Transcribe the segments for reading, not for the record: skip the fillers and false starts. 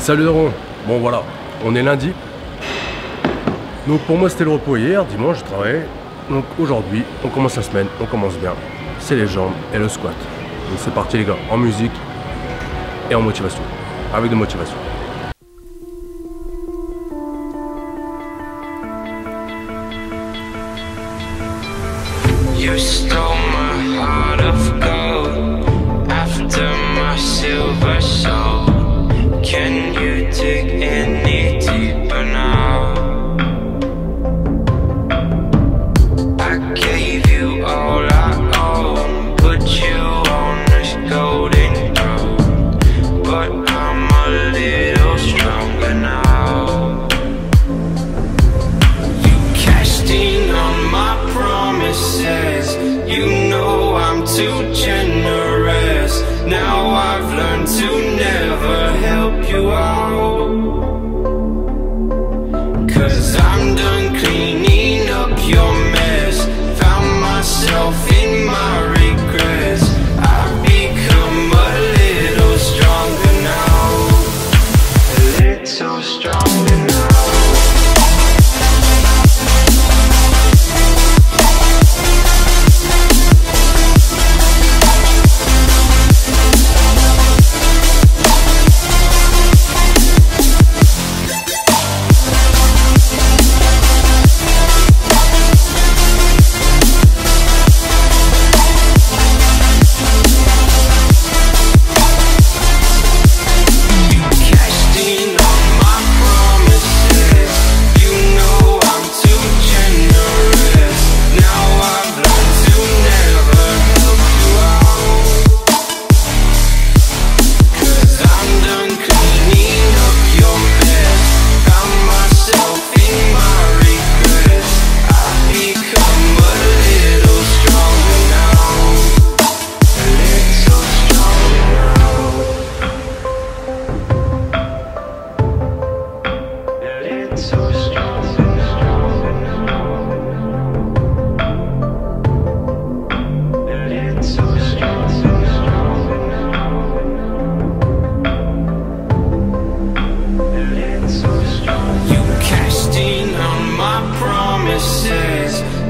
Salut Daron. Bon voilà, on est lundi. Donc pour moi c'était le repos hier, dimanche je travaillais. Donc aujourd'hui on commence la semaine, on commence bien. C'est les jambes et le squat. Donc c'est parti les gars, en musique et en motivation. Avec de motivation. You stole my heart of gold after my silver soul. Can you dig any deeper now? I gave you all I own, put you on this golden throne, but I'm a little stronger now. You cashed in on my promises, you know I'm too generous. Now I've learned to never help you out, 'cause I'm done cleaning up your mess. Found myself in my regrets. I've become a little stronger now, a little stronger now.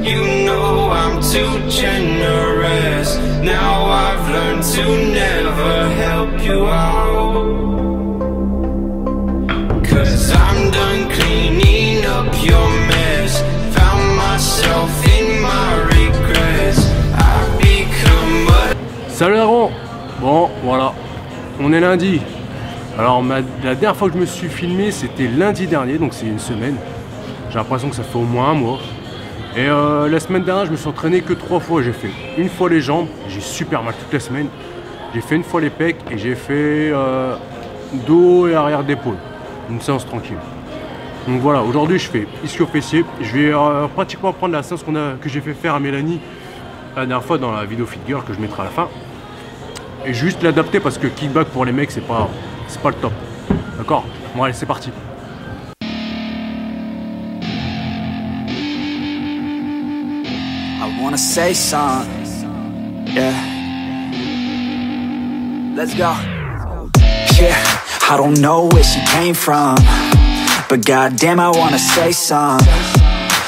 You know I'm too generous. Now I've learned to never help you out, 'cause I'm done cleaning up your mess. Found myself in my regrets. I've become a... Salut Daron. Bon voilà, on est lundi. Alors la dernière fois que je me suis filmé c'était lundi dernier, donc c'est une semaine. J'ai l'impression que ça fait au moins un mois. Et la semaine dernière je me suis entraîné que 3 fois. J'ai fait une fois les jambes, j'ai super mal toute la semaine. J'ai fait une fois les pecs et j'ai fait dos et arrière d'épaule. Une séance tranquille. Donc voilà, aujourd'hui je fais ischio-fessier. Je vais pratiquement prendre la séance que j'ai fait faire à Mélanie la dernière fois dans la vidéo Fit Girl que je mettrai à la fin. Et juste l'adapter parce que kickback pour les mecs c'est pas le top. D'accord? Bon allez c'est parti. I wanna say something, yeah. Let's go. Yeah, I don't know where she came from, but goddamn I wanna say something.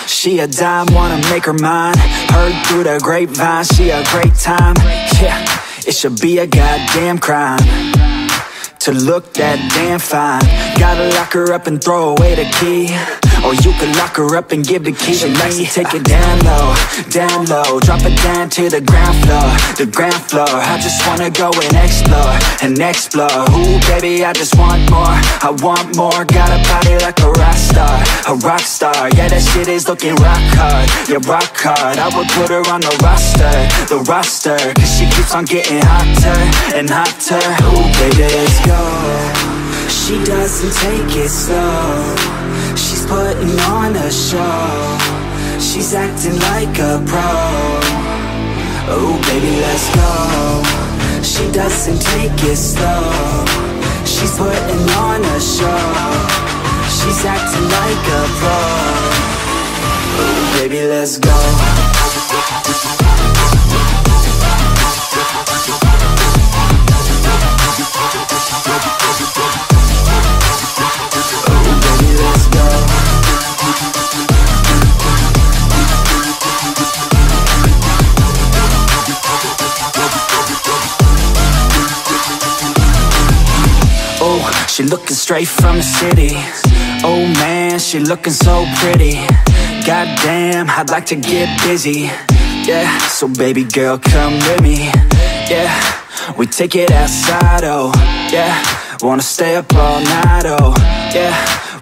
She a dime, wanna make her mine. Heard through the grapevine, she a great time. Yeah, it should be a goddamn crime to look that damn fine. Gotta lock her up and throw away the key, or you can lock her up and give the key to me. Take it down low, drop it down to the ground floor. I just wanna go and explore. Ooh, baby, I just want more, I want more. Got a body like a rock star. Yeah, that shit is looking rock hard, yeah, rock hard. I would put her on the roster, cause she keeps on getting hotter and hotter. Ooh, baby, let's go. She doesn't take it slow, she's putting on a show. She's acting like a pro. Oh baby, let's go. She doesn't take it slow, she's putting on a show. She's acting like a pro. Oh baby, let's go. she looking straight from the city. Oh man, she looking so pretty. Goddamn, I'd like to get busy. Yeah, so baby girl, come with me. Yeah, we take it outside, oh yeah. Wanna stay up all night, oh yeah.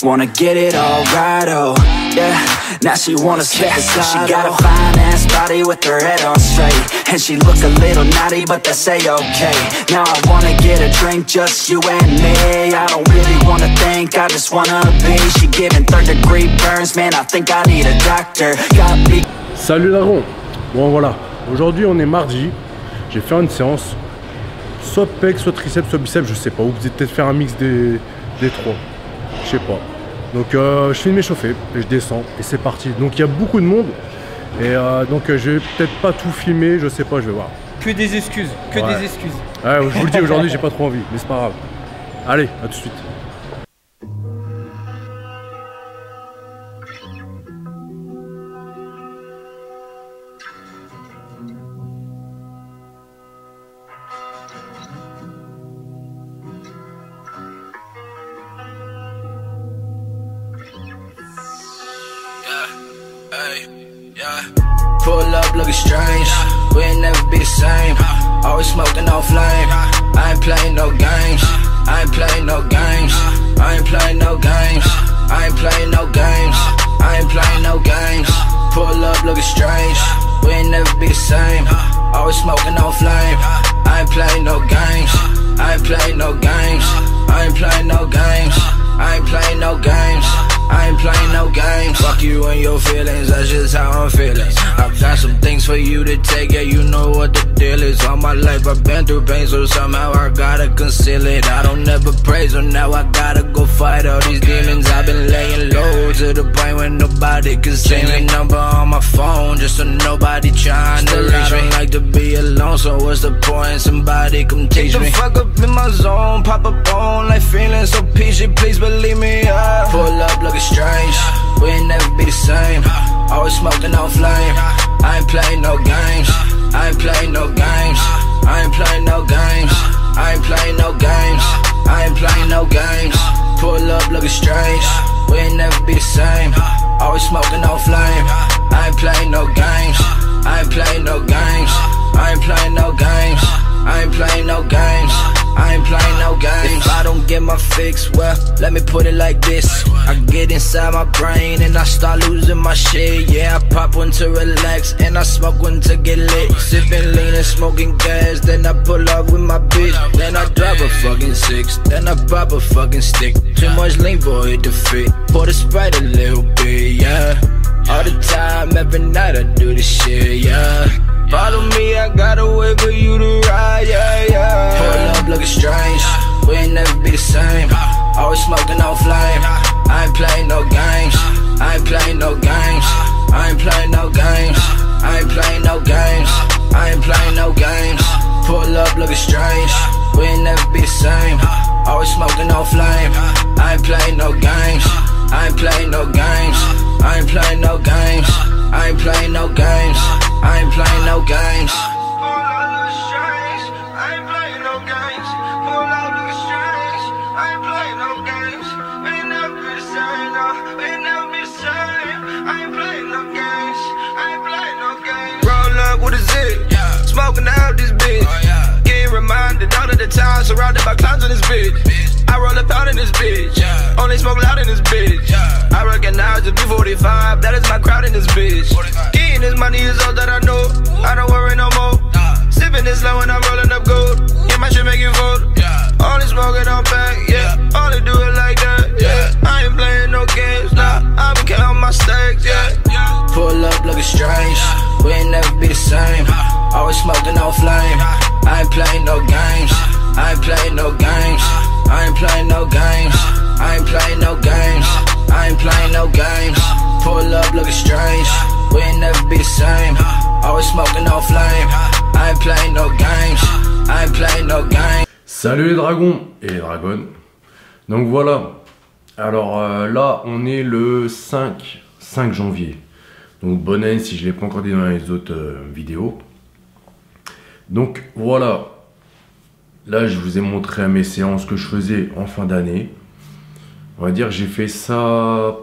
Wanna get it all right, oh yeah. Now she wanna slip aside, she got a fine ass body with her head on straight. And she look a little naughty, but that's a-okay. Now I wanna get a drink, just you and me. I don't really wanna think, I just wanna be. She giving 3rd-degree burns, man, I think I need a doctor. Got me. Salut Dragon. Bon voilà, aujourd'hui on est mardi. J'ai fait une séance, soit pec, soit triceps, soit biceps, je sais pas. Ou peut-être faire un mix des trois, je sais pas. Donc je fais m'échauffer et je descends et c'est parti. Donc il y a beaucoup de monde et donc je vais peut-être pas tout filmer, je sais pas, je vais voir. Que des excuses, que ouais. des excuses. Ouais, je vous le dis, aujourd'hui j'ai pas trop envie, mais c'est pas grave. Allez, à tout de suite. Pull up looking strange, we ain't never be the same. Always smoking on flame. I ain't playing no games. I ain't playing no games. I ain't playing no games. I ain't playing no games. I ain't playing no games. Pull up looking strange, we ain't never be the same. Always smoking on flame. I ain't playing no games. I ain't playing no games. I ain't playing no games. I ain't playing no games. I ain't playing no games. Fuck you and your feelings, that's just how I'm feeling. I've got some things for you to take, yeah, you know what the deal is. All my life I've been through pain, so somehow I gotta conceal it. I don't ever praise her, now I gotta go fight all these demons. I've been laying low to the point where nobody can see me. Number on my phone, just so nobody trying to reach me. Like to be alone, so what's the point? Somebody come teach me. Get the fuck up in my zone, pop up on like feeling so peachy, please believe me, yeah. Pull up looking strange, we ain't never be the same. Always smoking on flame. I ain't playing no games. I ain't playing no games. I ain't playing no games. I ain't playing no games. I ain't playing no games. Pull up looking strange, we ain't never be the same. Always smoking on flame. I ain't playing no games. I ain't playing no games. I ain't playing no games. I ain't playing no games. I ain't playing no games. If I don't get my fix, well, let me put it like this. I get inside my brain and I start losing my shit. Yeah, I pop one to relax and I smoke one to get lit. Sipping lean and smoking gas, then I pull up with my bitch. Then I drop a fucking 6, then I pop a fucking stick. Too much lean for it to fit. Pour the Sprite a little bit, yeah. All the time, every night I do this shit, yeah. Follow me, I gotta wait for you to ride, yeah, yeah. Pull up looking strange, we ain't never be the same. Always smoking on flame. I ain't playing no games. I ain't playing no games. I ain't playing no games. I ain't playing no games. I ain't playing no games. Pull up looking strange, we ain't never be the same. Always smoking on flame. I ain't playing no games. I ain't playing no games. I ain't playing no games. I ain't playing no games. I ain't playing no games. Pull out the strange, I ain't playing no games. Pull out the strange, I ain't playing no games. We ain't never be the same, no. We ain't never be the same. I ain't playing no games. I ain't playing no games. Roll up with a zig, smoking out this bitch. Getting reminded all of the time, surrounded by clowns in this bitch. I roll up out in this bitch, only smoke loud in this bitch. I recognize the B45, that is my crowd in this bitch. Getting this money is all that I know, I don't worry no more. Sipping this slow and I'm rolling up gold, yeah, my shit make you vote. Only smoking on back, yeah, only do it like that, yeah. I ain't playing no games, nah, I been counting my stacks, yeah. Pull up looking strange, we ain't never be the same. Always smoking on flame. I ain't playing no games. I ain't playing no games. I ain't playing no games. I ain't playing no games. I ain't playing no games. Pull up looking strange, we ain't never be the same. Always smoking on flame. I ain't playing no games. I ain't playing no games. Salut les dragons et les dragonnes. Donc voilà. Alors là on est le 5 janvier. Donc bonne année si je ne l'ai pas encore dit dans les autres vidéos. Donc voilà. là, je vous ai montré mes séances que je faisais en fin d'année. On va dire que j'ai fait ça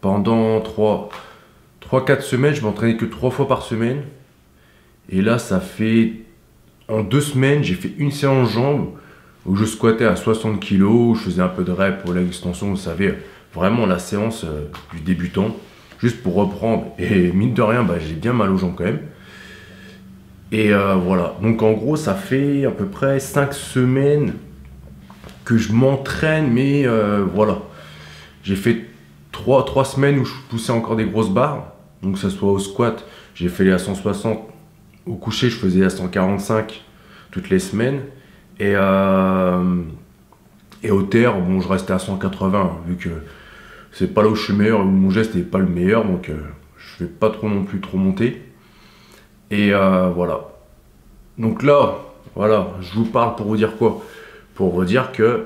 pendant 3-4 semaines. Je m'entraînais que 3 fois par semaine. Et là, ça fait... En 2 semaines, j'ai fait une séance jambes où je squattais à 60 kg, où je faisais un peu de reps pour l'extension, vous savez, vraiment la séance du débutant, juste pour reprendre. Et mine de rien, bah, j'ai bien mal aux jambes quand même. Et voilà, donc en gros, ça fait à peu près 5 semaines que je m'entraîne, mais voilà. J'ai fait 3 semaines où je poussais encore des grosses barres, donc que ce soit au squat, j'ai fait les à 160, au coucher, je faisais à 145 toutes les semaines. Et au terre, bon, je restais à 180, vu que c'est pas là où je suis meilleur, mon geste n'est pas le meilleur, donc je vais pas trop non plus trop monter. Et voilà. Donc là, voilà, je vous parle pour vous dire quoi? Pour vous dire que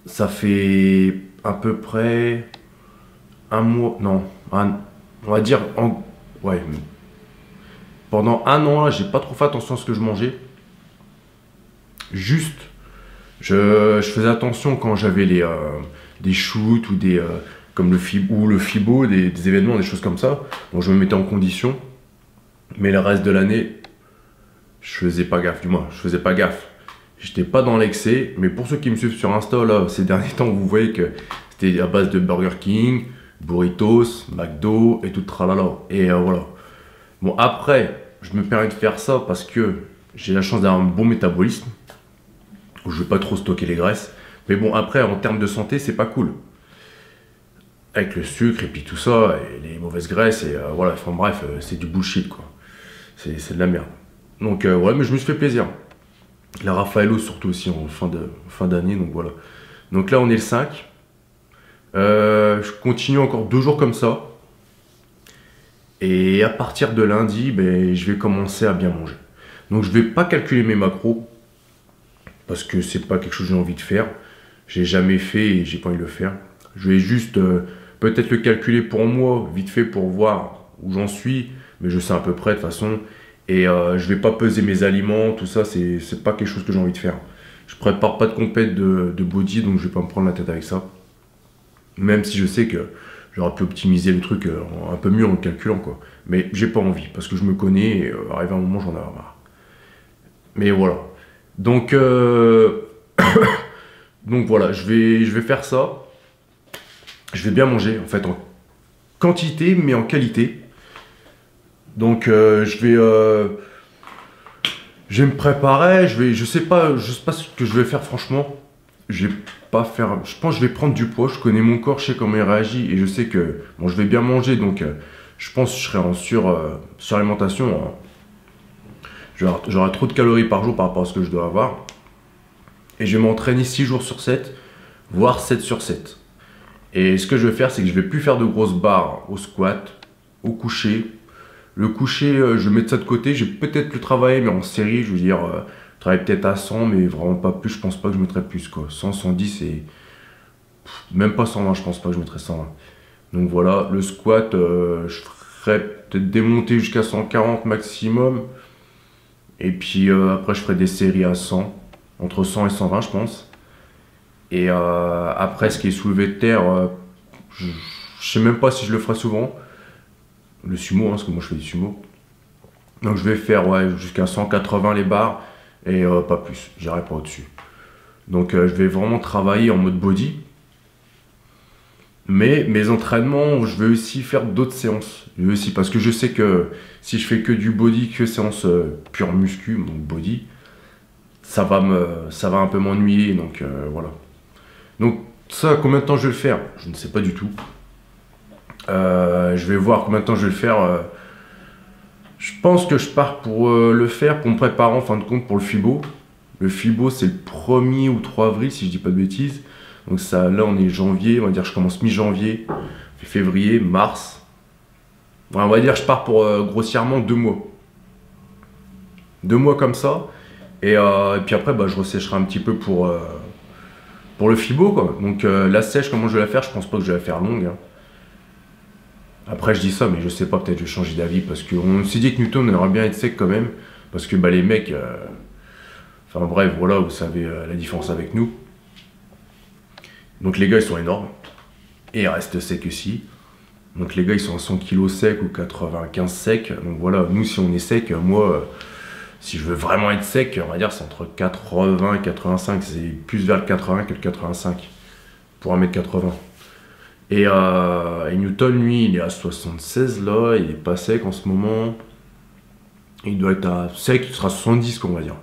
ça fait à peu près un mois, non, on va dire, ouais, pendant un an là, j'ai pas trop fait attention à ce que je mangeais. Juste, je faisais attention quand j'avais des shoots ou comme le FIBO, des événements, des choses comme ça. Donc je me mettais en condition. Mais le reste de l'année, je faisais pas gaffe, du moins, je faisais pas gaffe. J'étais pas dans l'excès, mais pour ceux qui me suivent sur Insta, là, ces derniers temps, vous voyez que c'était à base de Burger King, Burritos, McDo et tout tralala. Et voilà. Bon, après, je me permets de faire ça parce que j'ai la chance d'avoir un bon métabolisme, où je vais pas trop stocker les graisses. Mais bon, après, en termes de santé, c'est pas cool. Avec le sucre et puis tout ça, et les mauvaises graisses, et voilà, enfin bref, c'est du bullshit, quoi. C'est de la merde. Donc, ouais, mais je me suis fait plaisir. La Raffaello, surtout aussi en fin d'année, donc voilà. Donc là, on est le 5. Je continue encore 2 jours comme ça. Et à partir de lundi, ben, je vais commencer à bien manger. Donc, je vais pas calculer mes macros, parce que c'est pas quelque chose que j'ai envie de faire. J'ai jamais fait et j'ai pas envie de le faire. Je vais juste peut-être le calculer pour moi, vite fait, pour voir où j'en suis. Mais je sais à peu près de toute façon. Et je vais pas peser mes aliments, tout ça, c'est pas quelque chose que j'ai envie de faire. Je prépare pas de compète de body, donc je vais pas me prendre la tête avec ça. Même si je sais que j'aurais pu optimiser le truc un peu mieux en le calculant, quoi. Mais j'ai pas envie, parce que je me connais, et arrivé à un moment, j'en ai marre. Mais voilà. Donc, donc voilà, je vais faire ça. Je vais bien manger, en fait, en quantité, mais en qualité. Donc je vais me préparer, je sais pas ce que je vais faire franchement. Je pense que je vais prendre du poids, je connais mon corps, je sais comment il réagit et je sais que bon, je vais bien manger, donc je pense que je serai en suralimentation. Hein. J'aurai trop de calories par jour par rapport à ce que je dois avoir. Et je vais m'entraîner 6 jours sur 7, voire 7 sur 7. Et ce que je vais faire, c'est que je vais plus faire de grosses barres au squat, au coucher. Le coucher, je vais mettre ça de côté, je vais peut-être le travailler, mais en série, je veux dire, travailler peut-être à 100, mais vraiment pas plus, je pense pas que je mettrai plus, quoi. 100, 110 et... même pas 120, je pense pas que je mettrai 120. Donc voilà, le squat, je ferai peut-être démonter jusqu'à 140 maximum. Et puis après, je ferai des séries à 100, entre 100 et 120, je pense. Et après, ce qui est soulevé de terre, je sais même pas si je le ferai souvent. Le sumo, hein, parce que moi je fais du sumo. Donc je vais faire ouais, jusqu'à 180 les barres et pas plus, j'irai pas au-dessus. Donc je vais vraiment travailler en mode body. Mais mes entraînements, je vais aussi faire d'autres séances. Parce que je sais que si je fais que du body, que séance pure muscu, donc body, ça va un peu m'ennuyer. Donc voilà. Donc ça, combien de temps je vais le faire? Je ne sais pas du tout. Je vais voir combien de temps je vais le faire. Je pense que je pars pour le faire, pour me préparer en fin de compte pour le FIBO. Le FIBO, c'est le 1er ou 3 avril, si je dis pas de bêtises. Donc ça, là, on est janvier, on va dire que je commence mi-janvier, février, mars. Ouais, on va dire que je pars pour grossièrement 2 mois. 2 mois comme ça. Et puis après, bah, je ressècherai un petit peu pour le FIBO, quoi. Donc la sèche, comment je vais la faire? Je pense pas que je vais la faire longue. Hein. Après je dis ça mais je sais pas, peut-être je vais changer d'avis parce qu'on s'est dit que Newton aimerait bien être sec quand même parce que bah, les mecs Enfin bref, voilà, vous savez la différence avec nous. Donc les gars, ils sont énormes. Et ils restent secs aussi. Donc les gars, ils sont à 100 kg sec ou 95 sec. Donc voilà, nous, si on est sec, moi, si je veux vraiment être sec, on va dire c'est entre 80 et 85. C'est plus vers le 80 que le 85 pour 1m80. Et Newton, lui, il est à 76 là. Il est pas sec en ce moment. Il doit être à sec, il sera 70, qu'on va dire.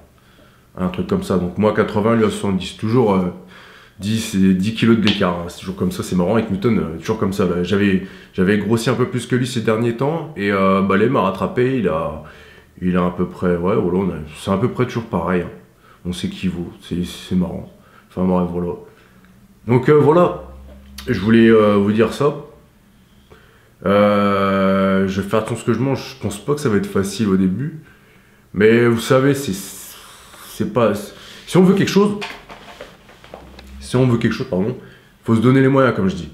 Un truc comme ça. Donc moi, 80, lui à 70. Toujours 10 kilos d'écart. Hein. C'est toujours comme ça, c'est marrant. Avec Newton, toujours comme ça. Bah, j'avais grossi un peu plus que lui ces derniers temps. Et Ballet m'a rattrapé. Il a à peu près. Ouais, voilà, c'est à peu près toujours pareil. Hein. On s'équivaut. C'est marrant. Enfin bref, voilà. Donc voilà. Je voulais vous dire ça. Je vais faire attention à ce que je mange. Je pense pas que ça va être facile au début. Mais vous savez, c'est pas. Si on veut quelque chose. Pardon, faut se donner les moyens, comme je dis.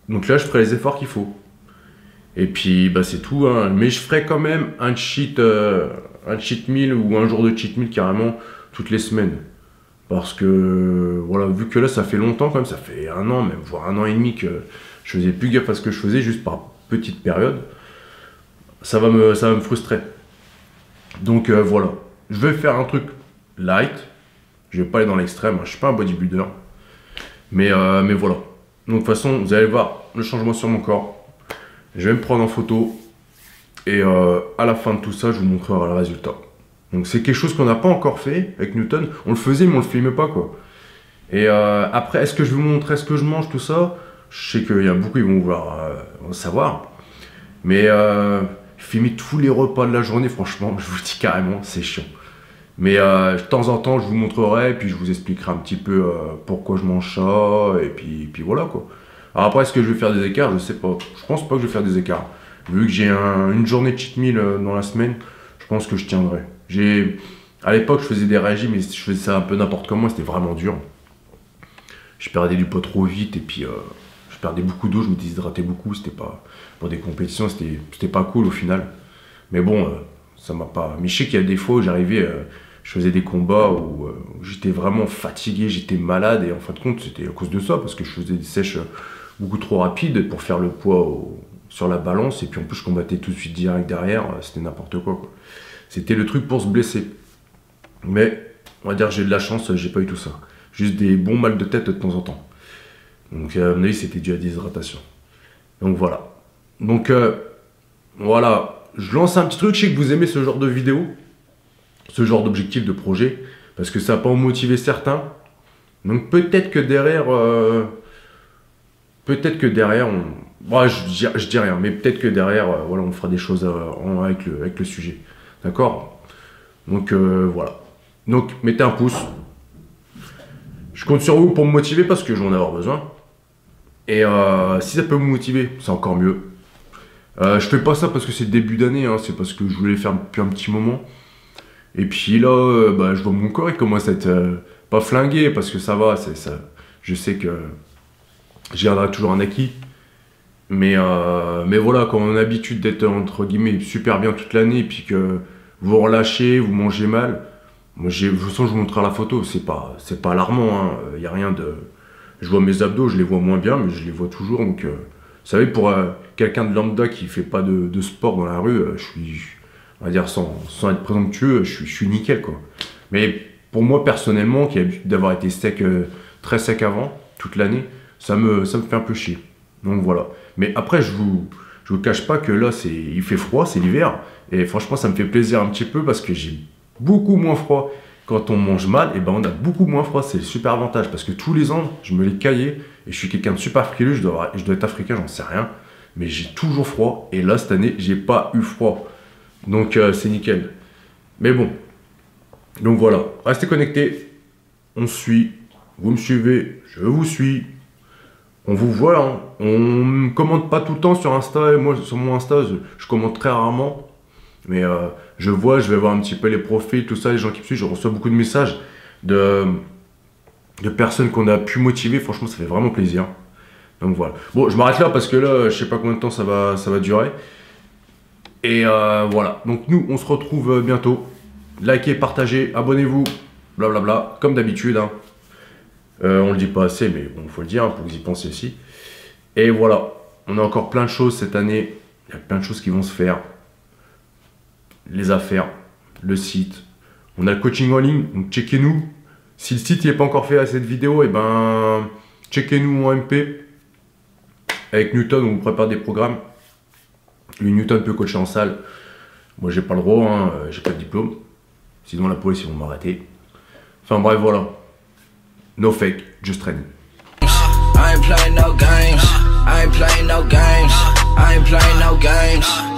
Donc là, je ferai les efforts qu'il faut. Et puis, bah, c'est tout. Hein. Mais je ferai quand même un cheat meal ou un jour de cheat meal carrément toutes les semaines. Parce que, voilà, vu que là, ça fait longtemps quand même, ça fait 1 an, même voire 1 an et demi que je faisais plus gaffe à ce que je faisais, juste par petite période. Ça va me frustrer. Donc voilà. Je vais faire un truc light. Je vais pas aller dans l'extrême. Je suis pas un bodybuilder. Mais voilà. Donc de toute façon, vous allez voir le changement sur mon corps. Je vais me prendre en photo. Et à la fin de tout ça, je vous montrerai le résultat. Donc c'est quelque chose qu'on n'a pas encore fait avec Newton. On le faisait, mais on le filmait pas, quoi. Et après, est-ce que je vais vous montrer ce que je mange, tout ça? Je sais qu'il y a beaucoup qui vont vouloir savoir. Mais filmer tous les repas de la journée, franchement, je vous le dis carrément, c'est chiant. Mais de temps en temps, je vous montrerai, et puis je vous expliquerai un petit peu pourquoi je mange ça, et puis voilà, quoi. Alors après, est-ce que je vais faire des écarts? Je sais pas. Je pense pas que je vais faire des écarts. Vu que j'ai une journée de cheat meal dans la semaine, je pense que je tiendrai. À l'époque, je faisais des régimes, mais je faisais ça un peu n'importe comment, c'était vraiment dur. Je perdais du poids trop vite, et puis je perdais beaucoup d'eau, je me déshydratais beaucoup, c'était pas... Pour des compétitions, c'était pas cool au final. Mais bon, ça m'a pas... Mais je sais qu'il y a des fois où j'arrivais, je faisais des combats où j'étais vraiment fatigué, j'étais malade, et en fin de compte, c'était à cause de ça, parce que je faisais des sèches beaucoup trop rapides pour faire le poids sur la balance, et puis en plus, je combattais tout de suite direct derrière, c'était n'importe quoi. C'était le truc pour se blesser. Mais, on va dire que j'ai de la chance, j'ai pas eu tout ça. Juste des bons mal de tête de temps en temps. Donc, à mon avis, c'était dû à la déshydratation. Donc, voilà. Donc, voilà. Je lance un petit truc. Je sais que vous aimez ce genre de vidéo, ce genre d'objectif, de projet, parce que ça peut en motiver certains. Donc, peut-être que derrière... Bon, je dis rien, mais peut-être que derrière, voilà, on fera des choses avec le sujet. D'accord? Donc, voilà. Donc, mettez un pouce. Je compte sur vous pour me motiver parce que je vais en avoir besoin. Et si ça peut me motiver, c'est encore mieux. Je fais pas ça parce que c'est le début d'année, hein, c'est parce que je voulais le faire depuis un petit moment. Et puis là, bah, je vois mon corps, il commence à être pas flingué parce que ça va, ça, je sais que je garderai toujours un acquis. Mais voilà, quand on a l'habitude d'être entre guillemets super bien toute l'année et puis que vous relâchez, vous mangez mal, moi de toute façon je vous montrerai la photo, c'est pas alarmant, hein, y a rien de... Je vois mes abdos, je les vois moins bien, mais je les vois toujours, donc... vous savez, pour quelqu'un de lambda qui fait pas de sport dans la rue, je suis, on va dire sans être présomptueux, je suis nickel, quoi. Mais pour moi, personnellement, qui a l'habitude d'avoir été sec, très sec avant, toute l'année, ça me fait un peu chier. Donc voilà. Mais après, je vous cache pas que là, il fait froid, c'est l'hiver, et franchement, ça me fait plaisir un petit peu parce que j'ai beaucoup moins froid. Quand on mange mal, et ben on a beaucoup moins froid, c'est le super avantage parce que tous les ans, je me l'ai caillé et je suis quelqu'un de super frileux, je dois être africain, j'en sais rien, mais j'ai toujours froid et là cette année, j'ai pas eu froid. Donc c'est nickel. Mais bon, donc voilà, restez connectés, on se suit, vous me suivez, je vous suis, on vous voit, hein. On ne commente pas tout le temps sur Insta, et moi sur mon Insta, je commente très rarement. Mais je vais voir un petit peu les profils, tout ça, les gens qui me suivent, je reçois beaucoup de messages de personnes qu'on a pu motiver, franchement ça fait vraiment plaisir. Donc voilà. Bon, je m'arrête là parce que là, je sais pas combien de temps ça va durer. Et voilà, donc nous on se retrouve bientôt. Likez, partagez, abonnez-vous. blablabla, comme d'habitude. Hein. On le dit pas assez, mais bon, faut le dire, hein, pour que vous y pensiez aussi. Et voilà, on a encore plein de choses cette année. Il y a plein de choses qui vont se faire. Les affaires, le site. On a le coaching en ligne, donc checkez-nous. Si le site n'est pas encore fait à cette vidéo, et ben checkez-nous en MP. Avec Newton, on vous prépare des programmes. Lui, Newton peut coacher en salle. Moi, j'ai pas le droit, hein, j'ai pas de diplôme. Sinon, la police, ils vont m'arrêter. Enfin bref, voilà. No fake, just training. I ain't playing no games. I ain't playing no games. I ain't playing no games.